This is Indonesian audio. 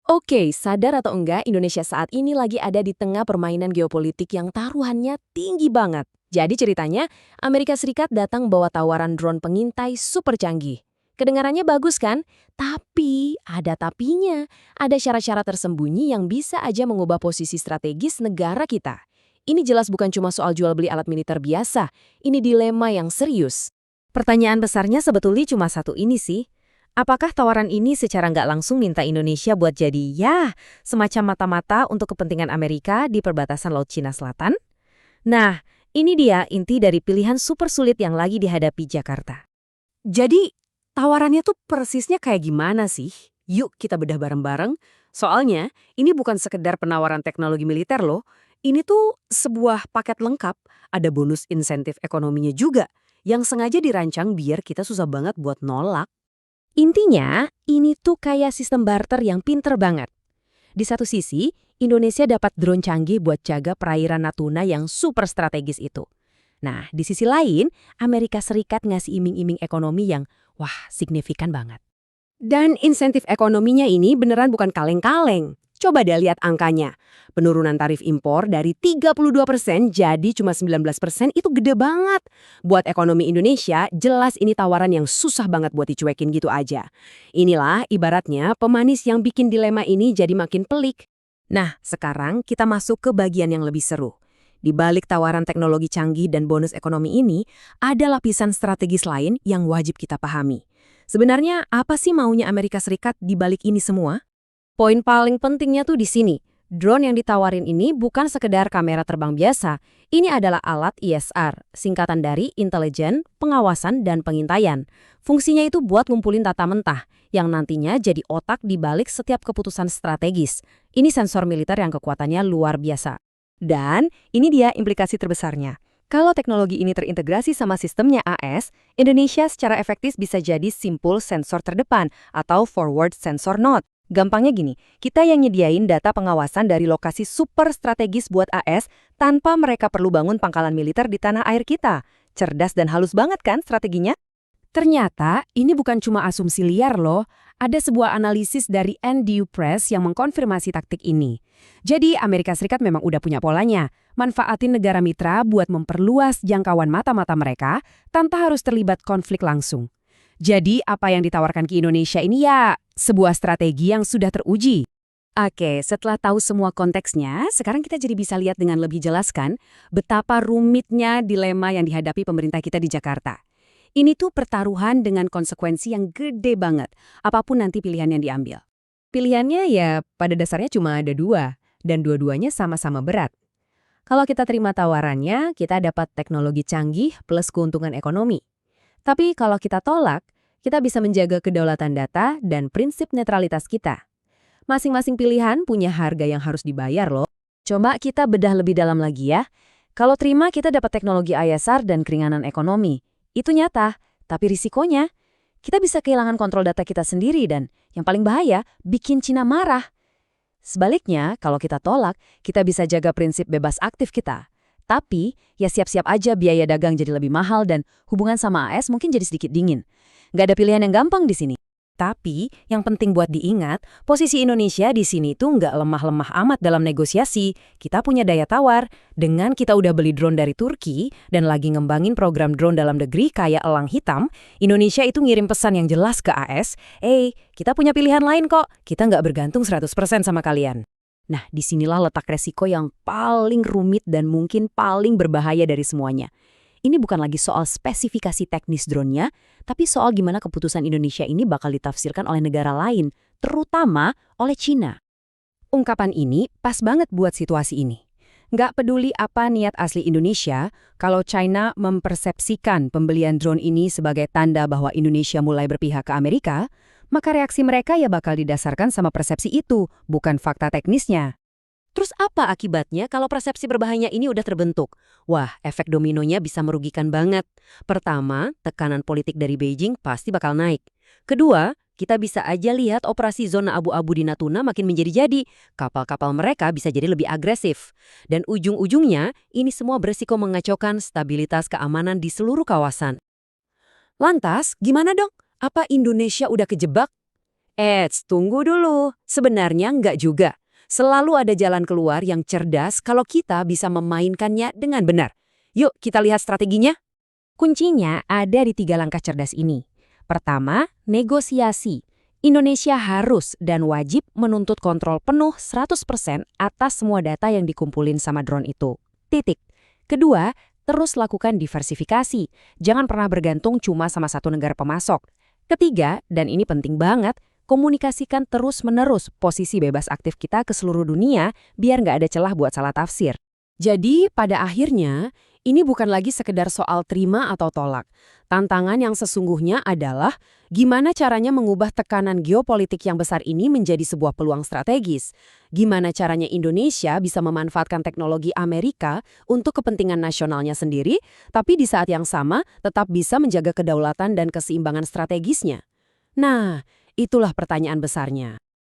Oke, sadar atau enggak, Indonesia saat ini lagi ada di tengah permainan geopolitik yang taruhannya tinggi banget. Jadi ceritanya, Amerika Serikat datang bawa tawaran drone pengintai super canggih. Kedengarannya bagus kan? Tapi, ada tapinya. Ada syarat-syarat tersembunyi yang bisa aja mengubah posisi strategis negara kita. Ini jelas bukan cuma soal jual beli alat militer biasa. Ini dilema yang serius. Pertanyaan besarnya sebetulnya cuma satu ini sih. Apakah tawaran ini secara nggak langsung minta Indonesia buat jadi, semacam mata-mata untuk kepentingan Amerika di perbatasan Laut Cina Selatan? Nah, ini dia inti dari pilihan super sulit yang lagi dihadapi Jakarta. Jadi, tawarannya tuh persisnya kayak gimana sih? Yuk kita bedah bareng-bareng. Soalnya, ini bukan sekedar penawaran teknologi militer loh. Ini tuh sebuah paket lengkap, ada bonus insentif ekonominya juga, yang sengaja dirancang biar kita susah banget buat nolak. Intinya, ini tuh kayak sistem barter yang pinter banget. Di satu sisi, Indonesia dapat drone canggih buat jaga perairan Natuna yang super strategis itu. Nah, di sisi lain, Amerika Serikat ngasih iming-iming ekonomi yang, signifikan banget. Dan insentif ekonominya ini beneran bukan kaleng-kaleng. Coba deh lihat angkanya. Penurunan tarif impor dari 32% jadi cuma 19% itu gede banget. Buat ekonomi Indonesia, jelas ini tawaran yang susah banget buat dicuekin gitu aja. Inilah ibaratnya pemanis yang bikin dilema ini jadi makin pelik. Nah, sekarang kita masuk ke bagian yang lebih seru. Di balik tawaran teknologi canggih dan bonus ekonomi ini, ada lapisan strategis lain yang wajib kita pahami. Sebenarnya, apa sih maunya Amerika Serikat di balik ini semua? Poin paling pentingnya tuh di sini. Drone yang ditawarin ini bukan sekedar kamera terbang biasa. Ini adalah alat ISR, singkatan dari Intelijen, Pengawasan, dan Pengintaian. Fungsinya itu buat ngumpulin data mentah, yang nantinya jadi otak di balik setiap keputusan strategis. Ini sensor militer yang kekuatannya luar biasa. Dan ini dia implikasi terbesarnya. Kalau teknologi ini terintegrasi sama sistemnya AS, Indonesia secara efektif bisa jadi simpul sensor terdepan atau forward sensor node. Gampangnya gini, kita yang nyediain data pengawasan dari lokasi super strategis buat AS tanpa mereka perlu bangun pangkalan militer di tanah air kita. Cerdas dan halus banget kan strateginya? Ternyata ini bukan cuma asumsi liar loh. Ada sebuah analisis dari NDU Press yang mengkonfirmasi taktik ini. Jadi Amerika Serikat memang udah punya polanya. Manfaatin negara mitra buat memperluas jangkauan mata-mata mereka tanpa harus terlibat konflik langsung. Jadi apa yang ditawarkan ke Indonesia ini ya sebuah strategi yang sudah teruji. Oke, setelah tahu semua konteksnya, sekarang kita jadi bisa lihat dengan lebih jelas kan betapa rumitnya dilema yang dihadapi pemerintah kita di Jakarta. Ini tuh pertaruhan dengan konsekuensi yang gede banget, apapun nanti pilihan yang diambil. Pilihannya ya pada dasarnya cuma ada dua, dan dua-duanya sama-sama berat. Kalau kita terima tawarannya, kita dapat teknologi canggih plus keuntungan ekonomi. Tapi kalau kita tolak, kita bisa menjaga kedaulatan data dan prinsip netralitas kita. Masing-masing pilihan punya harga yang harus dibayar loh. Coba kita bedah lebih dalam lagi ya. Kalau terima kita dapat teknologi ISR dan keringanan ekonomi. Itu nyata, tapi risikonya, kita bisa kehilangan kontrol data kita sendiri dan yang paling bahaya, bikin Cina marah. Sebaliknya, kalau kita tolak, kita bisa jaga prinsip bebas aktif kita. Tapi, ya siap-siap aja biaya dagang jadi lebih mahal dan hubungan sama AS mungkin jadi sedikit dingin. Nggak ada pilihan yang gampang di sini. Tapi, yang penting buat diingat, posisi Indonesia di sini tuh nggak lemah-lemah amat dalam negosiasi. Kita punya daya tawar. Dengan kita udah beli drone dari Turki dan lagi ngembangin program drone dalam negeri kayak Elang Hitam, Indonesia itu ngirim pesan yang jelas ke AS, kita punya pilihan lain kok. Kita nggak bergantung 100% sama kalian. Nah, disinilah letak resiko yang paling rumit dan mungkin paling berbahaya dari semuanya. Ini bukan lagi soal spesifikasi teknis drone-nya, tapi soal gimana keputusan Indonesia ini bakal ditafsirkan oleh negara lain, terutama oleh Cina. Ungkapan ini pas banget buat situasi ini. Nggak peduli apa niat asli Indonesia, kalau China mempersepsikan pembelian drone ini sebagai tanda bahwa Indonesia mulai berpihak ke Amerika, maka reaksi mereka ya bakal didasarkan sama persepsi itu, bukan fakta teknisnya. Terus apa akibatnya kalau persepsi berbahayanya ini udah terbentuk? Wah, efek dominonya bisa merugikan banget. Pertama, tekanan politik dari Beijing pasti bakal naik. Kedua, kita bisa aja lihat operasi zona abu-abu di Natuna makin menjadi-jadi. Kapal-kapal mereka bisa jadi lebih agresif. Dan ujung-ujungnya, ini semua beresiko mengacaukan stabilitas keamanan di seluruh kawasan. Lantas, gimana dong? Apa Indonesia udah kejebak? Tunggu dulu. Sebenarnya nggak juga. Selalu ada jalan keluar yang cerdas kalau kita bisa memainkannya dengan benar. Yuk, kita lihat strateginya. Kuncinya ada di 3 langkah cerdas ini. Pertama, negosiasi. Indonesia harus dan wajib menuntut kontrol penuh 100% atas semua data yang dikumpulin sama drone itu. Titik. Kedua, terus lakukan diversifikasi. Jangan pernah bergantung cuma sama satu negara pemasok. Ketiga, dan ini penting banget, komunikasikan terus-menerus posisi bebas aktif kita ke seluruh dunia biar nggak ada celah buat salah tafsir. Jadi, pada akhirnya, ini bukan lagi sekedar soal terima atau tolak. Tantangan yang sesungguhnya adalah gimana caranya mengubah tekanan geopolitik yang besar ini menjadi sebuah peluang strategis. Gimana caranya Indonesia bisa memanfaatkan teknologi Amerika untuk kepentingan nasionalnya sendiri, tapi di saat yang sama tetap bisa menjaga kedaulatan dan keseimbangan strategisnya. Nah, itulah pertanyaan besarnya.